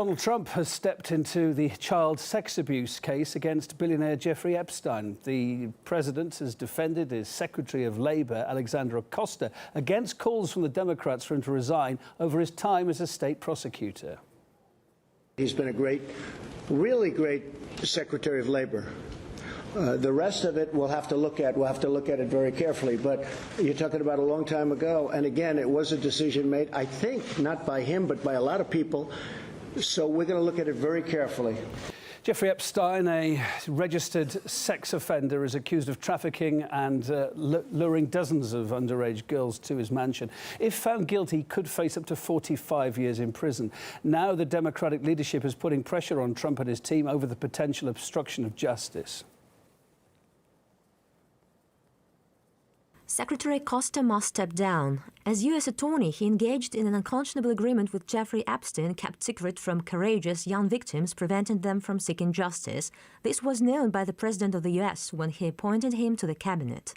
Donald Trump has stepped into the child sex abuse case against billionaire Jeffrey Epstein. The president has defended his Secretary of Labor, Alexander Acosta, against calls from the Democrats for him to resign over his time as a state prosecutor. He's been a really great Secretary of Labor. The rest of it we'll have to look at. We'll have to look at it very carefully. But you're talking about a long time ago. And again, it was a decision made, I think, not by him, but by a lot of people. So we're going to look at it very carefully. Jeffrey Epstein, a registered sex offender, is accused of trafficking and luring dozens of underage girls to his mansion. If found guilty, he could face up to 45 years in prison. Now the Democratic leadership is putting pressure on Trump and his team over the potential obstruction of justice. Secretary Acosta must step down. As U.S. attorney, he engaged in an unconscionable agreement with Jeffrey Epstein, kept secret from courageous young victims, preventing them from seeking justice. This was known by the President of the U.S. when he appointed him to the cabinet.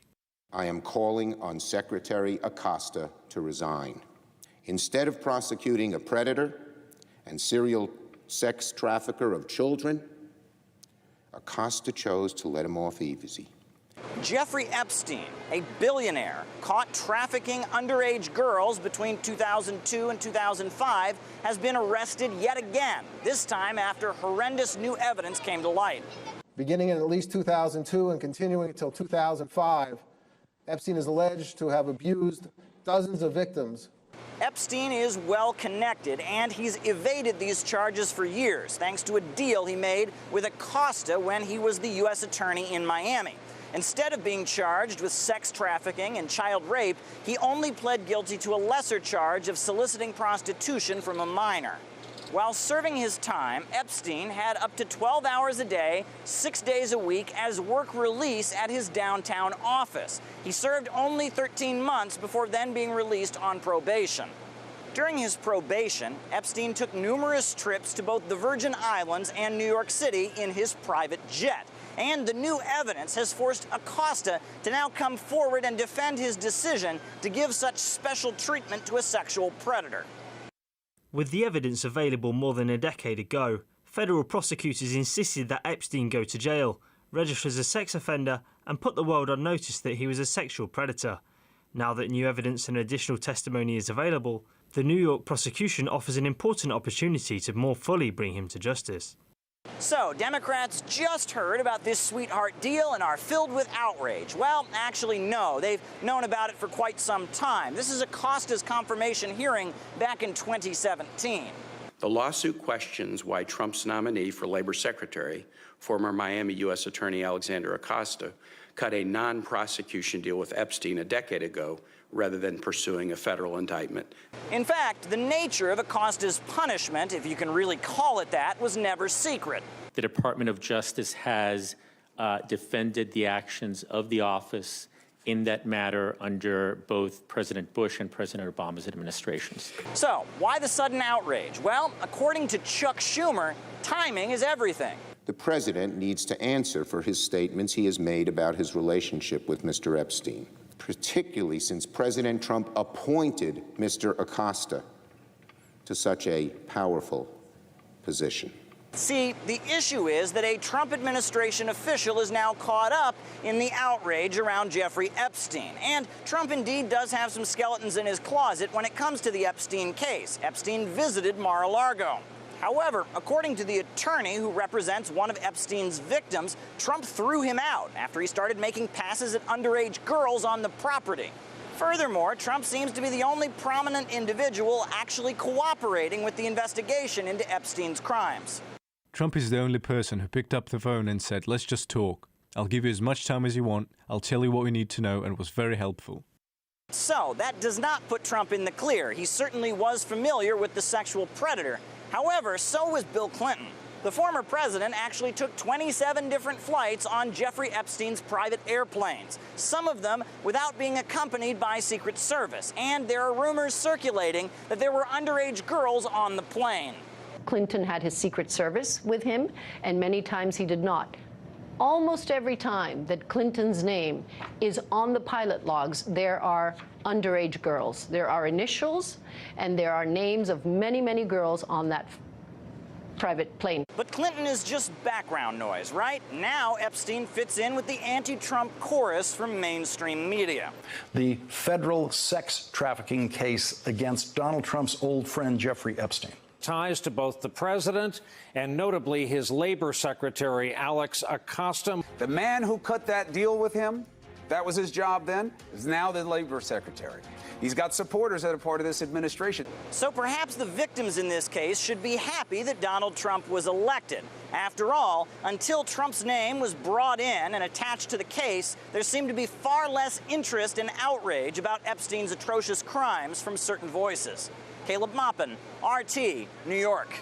I am calling on Secretary Acosta to resign. Instead of prosecuting a predator and serial sex trafficker of children, Acosta chose to let him off easy. Jeffrey Epstein, a billionaire caught trafficking underage girls between 2002 and 2005, has been arrested yet again, this time after horrendous new evidence came to light. Beginning in at least 2002 and continuing until 2005, Epstein is alleged to have abused dozens of victims. Epstein is well connected, and he's evaded these charges for years, thanks to a deal he made with Acosta when he was the U.S. attorney in Miami. Instead of being charged with sex trafficking and child rape, he only pled guilty to a lesser charge of soliciting prostitution from a minor. While serving his time, Epstein had up to 12 hours a day, 6 days a week as work release at his downtown office. He served only 13 months before then being released on probation. During his probation, Epstein took numerous trips to both the Virgin Islands and New York City in his private jet. And the new evidence has forced Acosta to now come forward and defend his decision to give such special treatment to a sexual predator. With the evidence available more than a decade ago, federal prosecutors insisted that Epstein go to jail, register as a sex offender, and put the world on notice that he was a sexual predator. Now that new evidence and additional testimony is available, the New York prosecution offers an important opportunity to more fully bring him to justice. So, Democrats just heard about this sweetheart deal and are filled with outrage. Well, actually, no. They've known about it for quite some time. This is Acosta's confirmation hearing back in 2017. The lawsuit questions why Trump's nominee for Labor Secretary, former Miami U.S. Attorney Alexander Acosta, cut a non-prosecution deal with Epstein a decade ago rather than pursuing a federal indictment. In fact, the nature of Acosta's punishment, if you can really call it that, was never secret. The Department of Justice has defended the actions of the office in that matter under both President Bush and President Obama's administrations. So, why the sudden outrage? Well, according to Chuck Schumer, timing is everything. The president needs to answer for his statements he has made about his relationship with Mr. Epstein, particularly since President Trump appointed Mr. Acosta to such a powerful position. See, the issue is that a Trump administration official is now caught up in the outrage around Jeffrey Epstein. And Trump indeed does have some skeletons in his closet when it comes to the Epstein case. Epstein visited Mar-a-Lago. However, according to the attorney who represents one of Epstein's victims, Trump threw him out after he started making passes at underage girls on the property. Furthermore, Trump seems to be the only prominent individual actually cooperating with the investigation into Epstein's crimes. Trump is the only person who picked up the phone and said, "Let's just talk. I'll give you as much time as you want. I'll tell you what we need to know," and was very helpful. So, that does not put Trump in the clear. He certainly was familiar with the sexual predator. However, so was Bill Clinton. The former president actually took 27 different flights on Jeffrey Epstein's private airplanes, some of them without being accompanied by Secret Service. And there are rumors circulating that there were underage girls on the plane. Clinton had his Secret Service with him, and many times he did not. Almost every time that Clinton's name is on the pilot logs, there are underage girls. There are initials, and there are names of many, many girls on that private plane. But Clinton is just background noise, right? Now Epstein fits in with the anti-Trump chorus from mainstream media. The federal sex trafficking case against Donald Trump's old friend Jeffrey Epstein. Ties to both the president and notably his labor secretary, Alex Acosta. The man who cut that deal with him, that was his job then, is now the labor secretary. He's got supporters that are part of this administration. So perhaps the victims in this case should be happy that Donald Trump was elected. After all, until Trump's name was brought in and attached to the case, there seemed to be far less interest and outrage about Epstein's atrocious crimes from certain voices. Caleb Maupin, RT, New York.